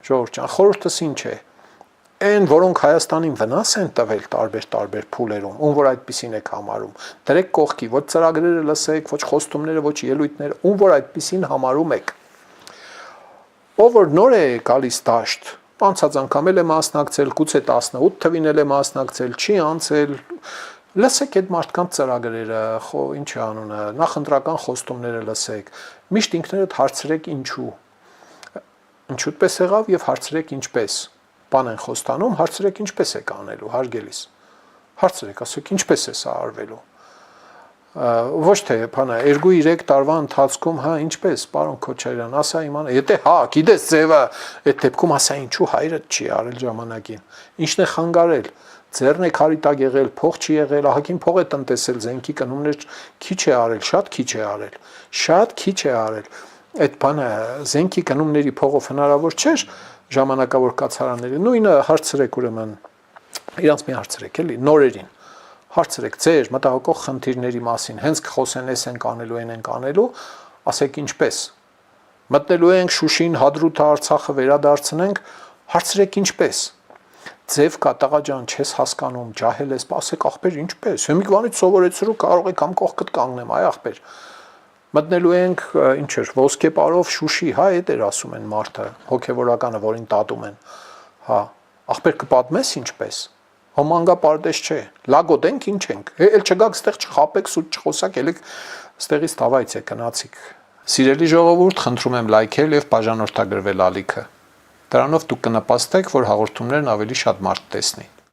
Ժողովուրդ ջան, խորհուրդս ինչ է։ Այն, որոնք Հայաստանին վնաս են տվել տարբեր փուլերում, ում որ այդպեսին եք համարում, դրեք կողքի, ոչ ծրագրերը լսեք, ոչ խոստումները, ոչ ելույթները, ում որ այդպեսին համարում եք։ Ով որ նոր է գալիս դաշտ, անցած անգամ էլ է մասնակցել, գուցե 18 թվին էլ է մասնակցել, չի անցել, լսեք այդ մարդկանց ծրագրերը, ինչ է անունը, նախընտրական խոստումները լսեք, միշտ ինքներդ հարցրեք ինչու։ Ինչուտպես եղավ եւ հարցրեք ինչպես։ Բան են խոստանում, հարցրեք ինչպես եք անելու, հարգելիս։ Հարցրեք, ասեք ինչպես է սա արվելու։ Ոչ թե բանը 2-3 տարվա ընթացքում, հա, ինչպես, պարոն Քոչարյան, ասա իմանա, եթե հա, գիտես ձևը, այդ դեպքում ասա ինչու հայրդ չի արել ժամանակին։ Ինչն է խանգարել։ Ձեռն է քարիտակ եղել, փող չի եղել, ահագին փող է տնտեսել, զենքի կնումներ քիչ է արել, շատ քիչ է արել։ Շատ քիչ է արել։ Այդ բանը զենքի գնումների փողով հնարավոր չէր ժամանակավոր կացարանների նույնը հարցրեք ուրեմն իրանց մի հարցրեք էլի նորերին հարցրեք ձեր մտահոգող խնդիրների մասին հենց կխոսեն էս ենք անելու են ենք անելու ասեք ինչպես մտնելու ենք Շուշին Հադրութը Արցախը վերադարձնենք հարցրեք ինչպես ձև կա տղա ջան չես հասկանում ջահել ես ասեք ախպեր ինչպես հիմիկվանից սովորեցրու կարող եք համ կողքդ կանգնեմ այ ախպեր Մտնելու ենք ինչ էր ոսկե պարով Շուշի, հա, այդ էր ասում են մարդը, հոգևորականը, որին տատում են։ Հա, ախպեր կպատմես ինչպես։ Հոմանգապարտեզ չէ։ Լագոդենք ինչ ենք։ Էլ չգաք ստեղ չխապեք, սուտ չխոսակ, ելեք ստեղից տավայց է գնացիք։ Սիրելի ժողովուրդ, խնդրում եմ լայքել եւ բաժանորդագրվել ալիքը։ Դրանով դուք կնպաստեք, որ հաղորդումներն ավելի շատ մարդ տեսնի։